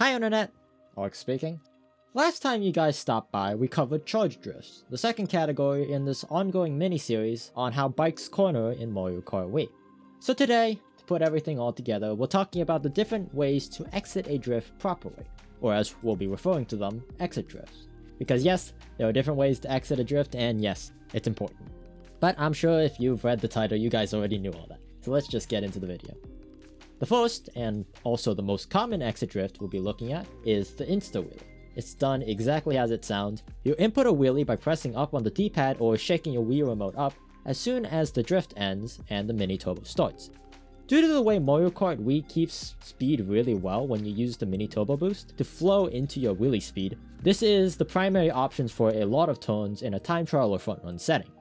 Hi Internet! Arc speaking. Last time you guys stopped by, we covered charge drifts, the second category in this ongoing mini-series on how bikes corner in Mario Kart Wii. So today, to put everything all together, we're talking about the different ways to exit a drift properly, or as we'll be referring to them, exit drifts. Because yes, there are different ways to exit a drift, and yes, it's important. But I'm sure if you've read the title, you guys already knew all that. So let's just get into the video. The first, and also the most common exit drift we'll be looking at, is the Insta Wheelie. It's done exactly as it sounds. You input a wheelie by pressing up on the D-pad or shaking your Wii remote up as soon as the drift ends and the mini turbo starts. Due to the way Mario Kart Wii keeps speed really well when you use the mini turbo boost to flow into your wheelie speed, this is the primary options for a lot of turns in a time trial or front run setting.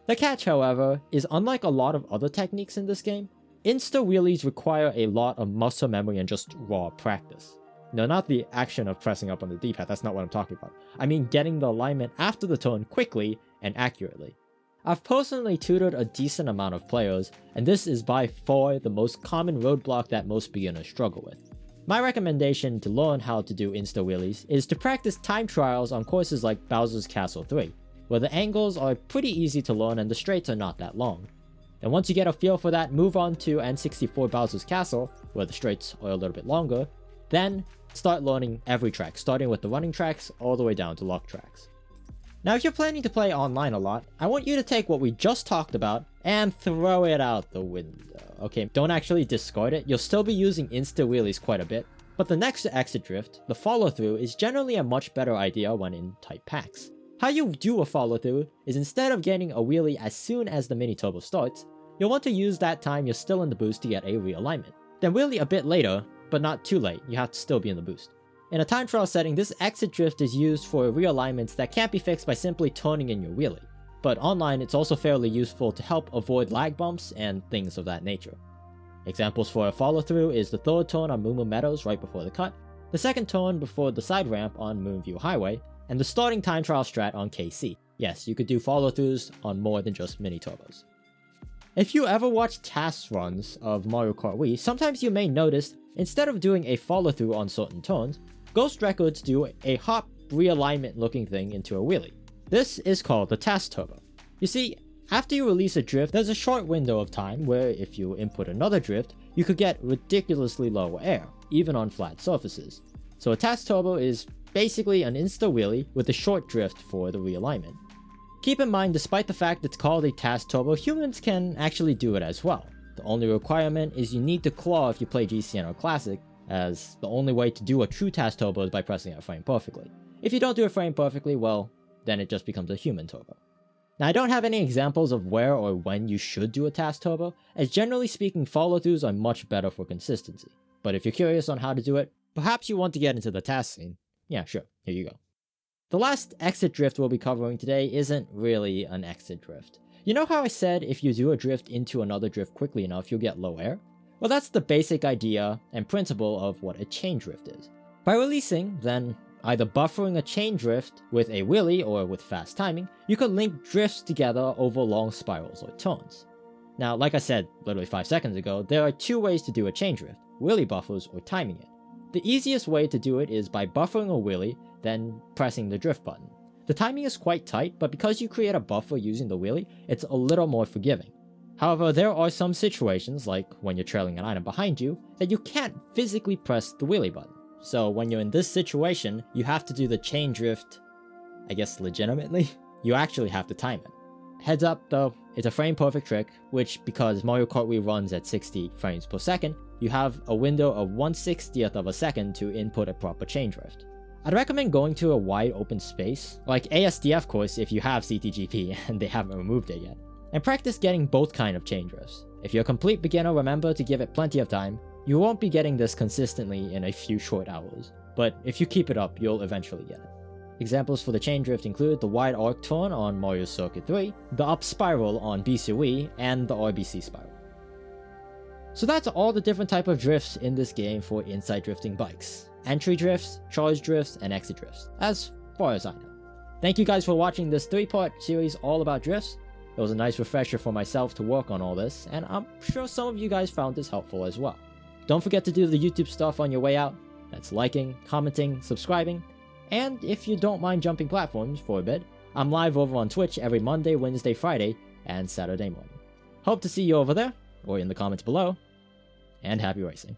The catch, however, is unlike a lot of other techniques in this game, Insta Wheelies require a lot of muscle memory and just raw practice. No, not the action of pressing up on the D-pad, that's not what I'm talking about. I mean getting the alignment after the turn quickly and accurately. I've personally tutored a decent amount of players, and this is by far the most common roadblock that most beginners struggle with. My recommendation to learn how to do Insta Wheelies is to practice time trials on courses like Bowser's Castle 3, where the angles are pretty easy to learn and the straights are not that long. And once you get a feel for that, move on to N64 Bowser's Castle, where the straights are a little bit longer, then start learning every track, starting with the running tracks all the way down to luck tracks. Now if you're planning to play online a lot, I want you to take what we just talked about and throw it out the window. Okay, don't actually discard it, you'll still be using Insta Wheelies quite a bit, but the next exit drift, the follow through, is generally a much better idea when in tight packs. How you do a follow through is instead of getting a wheelie as soon as the mini turbo starts, you'll want to use that time you're still in the boost to get a realignment. Then wheelie a bit later, but not too late, you have to still be in the boost. In a time trial setting, this exit drift is used for realignments that can't be fixed by simply turning in your wheelie. But online, it's also fairly useful to help avoid lag bumps and things of that nature. Examples for a follow through is the third turn on Moo Moo Meadows right before the cut, the second turn before the side ramp on Moonview Highway, and the starting time trial strat on KC. Yes, you could do follow throughs on more than just mini turbos. If you ever watch test runs of Mario Kart Wii, sometimes you may notice, instead of doing a follow-through on certain turns, Ghost Records do a hop realignment looking thing into a wheelie. This is called the test turbo. You see, after you release a drift, there's a short window of time where if you input another drift, you could get ridiculously low air, even on flat surfaces. So a test turbo is basically an insta wheelie with a short drift for the realignment. Keep in mind, despite the fact it's called a TAS Turbo, humans can actually do it as well. The only requirement is you need to claw if you play GCN or Classic, as the only way to do a true TAS Turbo is by pressing a frame perfectly. If you don't do a frame perfectly, well, then it just becomes a human turbo. Now I don't have any examples of where or when you should do a TAS Turbo, as generally speaking follow-throughs are much better for consistency. But if you're curious on how to do it, perhaps you want to get into the TAS scene, yeah sure, here you go. The last exit drift we'll be covering today isn't really an exit drift. You know how I said if you do a drift into another drift quickly enough, you'll get low air? Well, that's the basic idea and principle of what a chain drift is. By releasing, then either buffering a chain drift with a wheelie or with fast timing, you could link drifts together over long spirals or turns. Now, like I said literally 5 seconds ago, there are two ways to do a chain drift, wheelie buffers or timing it. The easiest way to do it is by buffering a wheelie, then pressing the drift button. The timing is quite tight, but because you create a buffer using the wheelie, it's a little more forgiving. However, there are some situations, like when you're trailing an item behind you, that you can't physically press the wheelie button. So when you're in this situation, you have to do the chain drift, I guess legitimately, you actually have to time it. Heads up though, it's a frame perfect trick, which because Mario Kart Wii runs at 60 frames per second, you have a window of 1/60th of a second to input a proper chain drift. I'd recommend going to a wide open space, like ASDF course if you have CTGP and they haven't removed it yet, and practice getting both kind of chain drifts. If you're a complete beginner, remember to give it plenty of time. You won't be getting this consistently in a few short hours, but if you keep it up, you'll eventually get it. Examples for the chain drift include the wide arc turn on Mario Circuit 3, the up spiral on BC Wii, and the RBC spiral. So that's all the different type of drifts in this game for inside drifting bikes. Entry drifts, charge drifts, and exit drifts, as far as I know. Thank you guys for watching this 3-part series all about drifts. It was a nice refresher for myself to work on all this, and I'm sure some of you guys found this helpful as well. Don't forget to do the YouTube stuff on your way out, That's liking, commenting, subscribing, and if you don't mind jumping platforms for a bit, I'm live over on Twitch every Monday, Wednesday, Friday, and Saturday morning. Hope to see you over there, or in the comments below, and happy racing.